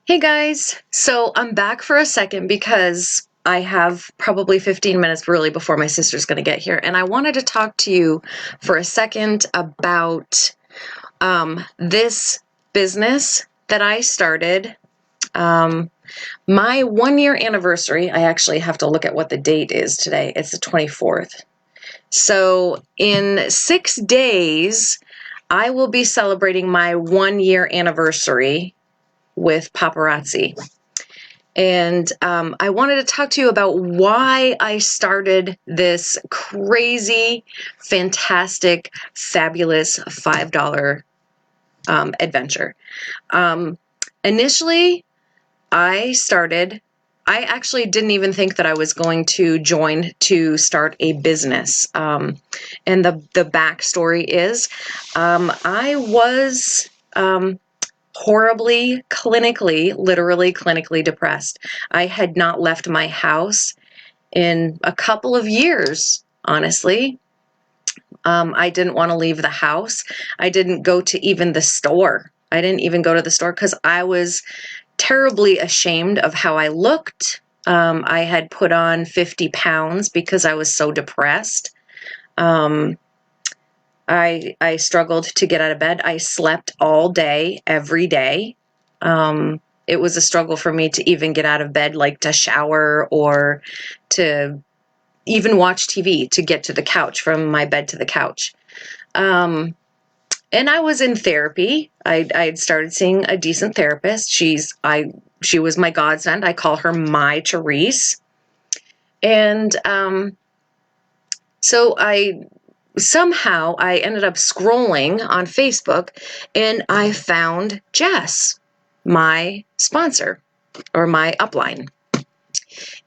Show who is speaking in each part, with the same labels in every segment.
Speaker 1: Hey guys, so I'm back for a second because I have probably 15 minutes really before my sister's going to get here, and I wanted to talk to you for a second about this business that I started. My 1 year anniversary, I actually have to look at what the date is today. It's the 24th. So in 6 days, I will be celebrating my 1 year anniversary with Paparazzi. And I wanted to talk to you about why I started this crazy, fantastic, fabulous $5 adventure. Initially, I actually didn't even think that I was going to join to start a business. And the backstory is I was horribly literally clinically depressed. I had not left my house in a couple of years, honestly. I didn't want to leave the house. I didn't go to even the store. I didn't even go to the store because I was terribly ashamed of how I looked. I had put on 50 pounds because I was so depressed. I struggled to get out of bed. I slept all day, every day. It was a struggle for me to even get out of bed, like to shower or to even watch TV, to get to the couch, from my bed to the couch. And I was in therapy. I'd started seeing a decent therapist. She was my godsend. I call her my Therese. And so somehow I ended up scrolling on Facebook and I found Jess, my sponsor or my upline.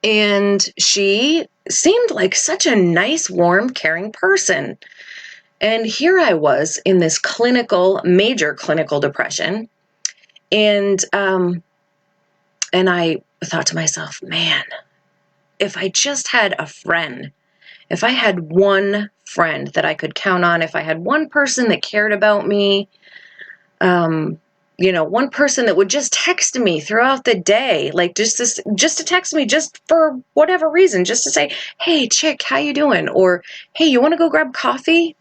Speaker 1: And she seemed like such a nice, warm, caring person. And here I was in this major clinical depression. And I thought to myself, man, if I just had a friend, if I had one friend that I could count on, if I had one person that cared about me, one person that would just text me throughout the day, like just to text me just for whatever reason, just to say, hey, chick, how you doing? Or, hey, you want to go grab coffee?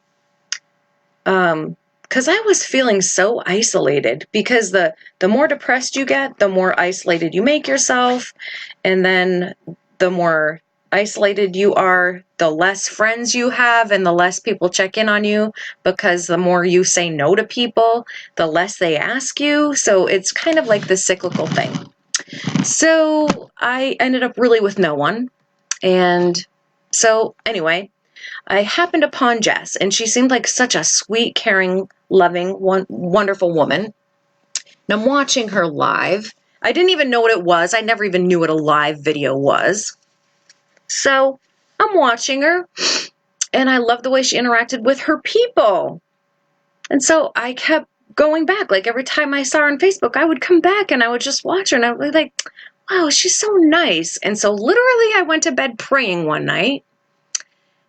Speaker 1: Because I was feeling so isolated, because the more depressed you get, the more isolated you make yourself. And then the more isolated you are, the less friends you have and the less people check in on you, because the more you say no to people, the less they ask you. So it's kind of like this cyclical thing. So I ended up really with no one. And so anyway, I happened upon Jess, and she seemed like such a sweet, caring, loving, wonderful woman. And I'm watching her live. I didn't even know what it was. I never even knew what a live video was. So I'm watching her, and I love the way she interacted with her people. And so I kept going back. Like every time I saw her on Facebook, I would come back and I would just watch her, and I would be like, wow, she's so nice. And so literally I went to bed praying one night.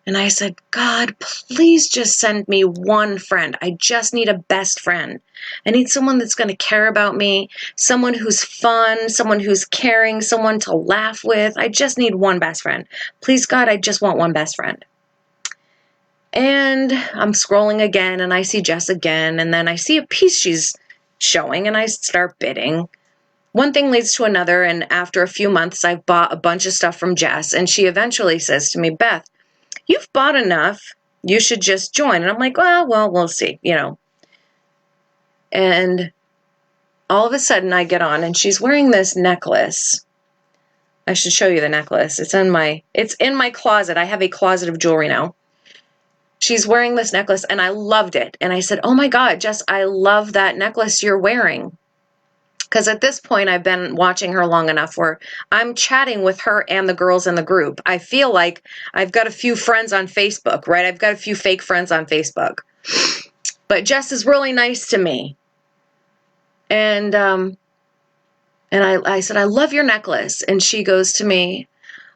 Speaker 1: And I said, God, please just send me one friend. I just need a best friend. I need someone that's going to care about me, someone who's fun, someone who's caring, someone to laugh with. I just need one best friend. Please, God, I just want one best friend. And I'm scrolling again, and I see Jess again, and then I see a piece she's showing, and I start bidding. One thing leads to another, and after a few months, I've bought a bunch of stuff from Jess, and she eventually says to me, Beth, you've bought enough, you should just join. And I'm like, well, we'll see, And all of a sudden I get on, and she's wearing this necklace. I should show you the necklace. It's in my closet. I have a closet of jewelry now. She's wearing this necklace, and I loved it. And I said, oh my God, Jess, I love that necklace you're wearing. Because at this point, I've been watching her long enough where I'm chatting with her and the girls in the group. I feel like I've got a few friends on Facebook, right? I've got a few fake friends on Facebook. But Jess is really nice to me. And I said, I love your necklace. And she goes to me,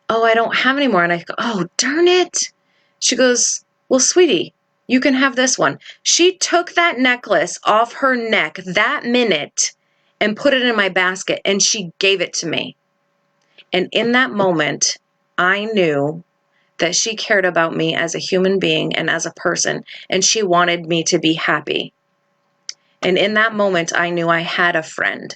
Speaker 1: oh, I don't have any more. And I go, oh, darn it. She goes, well, sweetie, you can have this one. She took that necklace off her neck that minute and put it in my basket, and she gave it to me. And in that moment, I knew that she cared about me as a human being and as a person, and she wanted me to be happy. And in that moment, I knew I had a friend,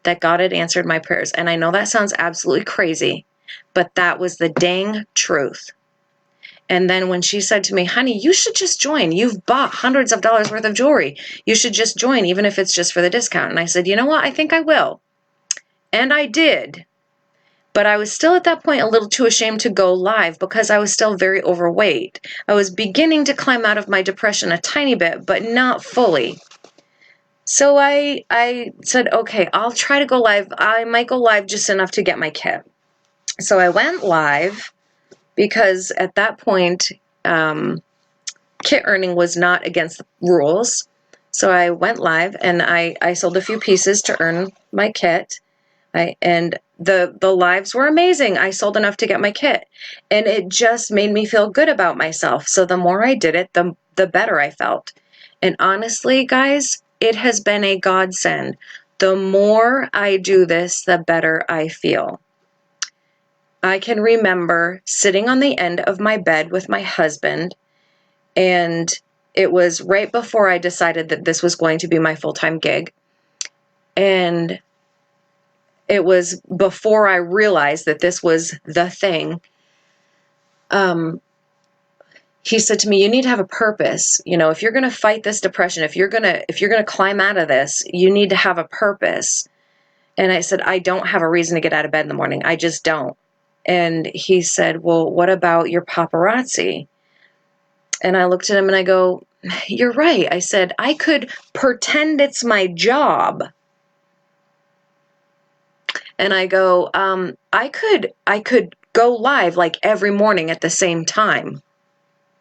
Speaker 1: that God had answered my prayers. And I know that sounds absolutely crazy, but that was the dang truth. And then when she said to me, honey, you should just join. You've bought hundreds of dollars worth of jewelry. You should just join, even if it's just for the discount. And I said, you know what? I think I will. And I did. But I was still at that point a little too ashamed to go live because I was still very overweight. I was beginning to climb out of my depression a tiny bit, but not fully. So I said, okay, I'll try to go live. I might go live just enough to get my kit. So I went live because at that point, kit earning was not against the rules. So I went live and I sold a few pieces to earn my kit. And the lives were amazing. I sold enough to get my kit, and it just made me feel good about myself. So the more I did it, the better I felt. And honestly, guys, it has been a godsend. The more I do this, the better I feel. I can remember sitting on the end of my bed with my husband, and it was right before I decided that this was going to be my full-time gig. And it was before I realized that this was the thing. He said to me, you need to have a purpose. You know, if you're going to fight this depression, if you're going to climb out of this, you need to have a purpose. And I said, I don't have a reason to get out of bed in the morning. I just don't. And he said, well, what about your paparazzi? And I looked at him and I go, you're right. I said, I could pretend it's my job. And I go, I could go live like every morning at the same time,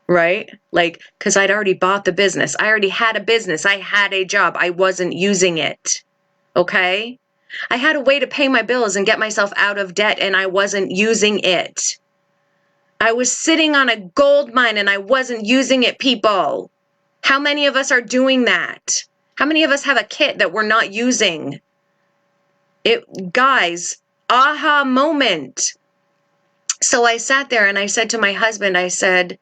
Speaker 1: right? Like, because I'd already bought the business. I already had a business. I had a job. I wasn't using it, okay? I had a way to pay my bills and get myself out of debt, and I wasn't using it. I was sitting on a gold mine, and I wasn't using it, people. How many of us are doing that? How many of us have a kit that we're not using? Guys, aha moment. So I sat there and I said to my husband, I said,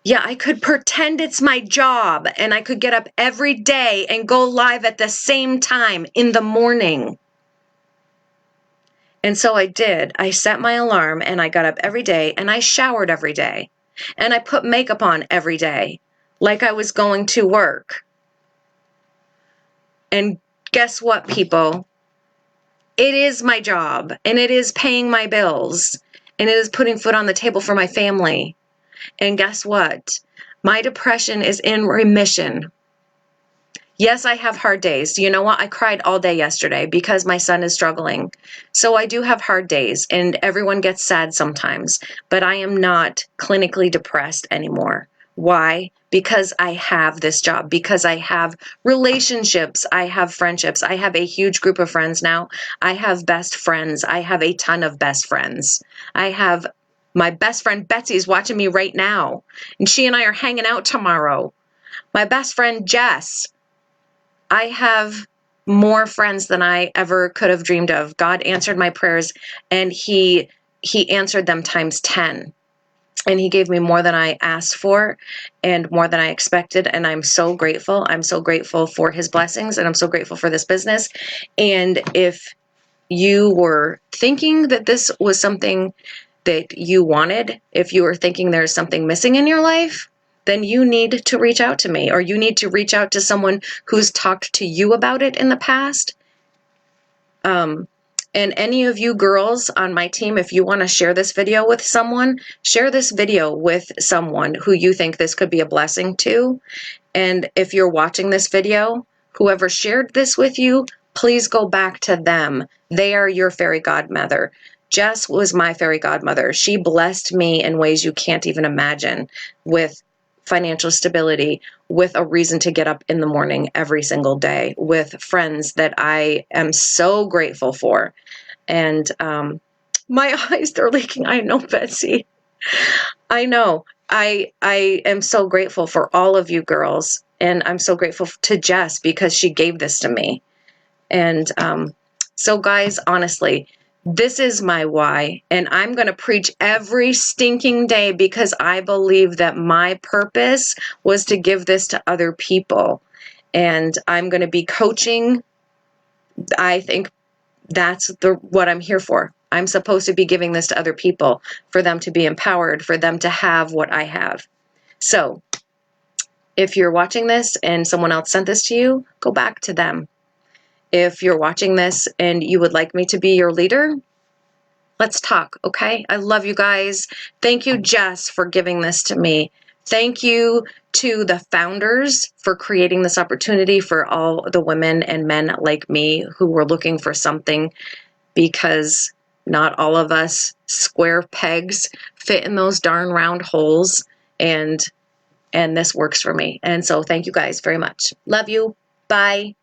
Speaker 1: yeah, I could pretend it's my job and I could get up every day and go live at the same time in the morning. And so I did. I set my alarm and I got up every day and I showered every day and I put makeup on every day like I was going to work. And guess what, people? It is my job, and it is paying my bills, and it is putting food on the table for my family. And guess what? My depression is in remission. Yes, I have hard days. You know what? I cried all day yesterday because my son is struggling. So I do have hard days, and everyone gets sad sometimes, but I am not clinically depressed anymore. Why? Because I have this job, because I have relationships, I have friendships, I have a huge group of friends now. I have best friends. I have a ton of best friends. I have my best friend Betsy is watching me right now, and she and I are hanging out tomorrow. My best friend Jess. I have more friends than I ever could have dreamed of. God answered my prayers, and he answered them times 10. And he gave me more than I asked for and more than I expected. And I'm so grateful. I'm so grateful for his blessings, and I'm so grateful for this business. And if you were thinking that this was something that you wanted, if you were thinking there's something missing in your life, then you need to reach out to me, or you need to reach out to someone who's talked to you about it in the past. And any of you girls on my team, if you want to share this video with someone, share this video with someone who you think this could be a blessing to. And if you're watching this video, whoever shared this with you, please go back to them. They are your fairy godmother. Jess was my fairy godmother. She blessed me in ways you can't even imagine, with financial stability, with a reason to get up in the morning every single day, with friends that I am so grateful for. And my eyes, they're leaking. I know, Betsy. I know. I am so grateful for all of you girls. And I'm so grateful to Jess because she gave this to me. And so guys, honestly, this is my why, and I'm going to preach every stinking day because I believe that my purpose was to give this to other people. And I'm going to be coaching. I think that's what I'm here for. I'm supposed to be giving this to other people for them to be empowered, for them to have what I have. So if you're watching this and someone else sent this to you, go back to them. If you're watching this and you would like me to be your leader, let's talk, okay? I love you guys. Thank you, Jess, for giving this to me. Thank you to the founders for creating this opportunity for all the women and men like me who were looking for something, because not all of us square pegs fit in those darn round holes, and this works for me. And so thank you guys very much. Love you. Bye.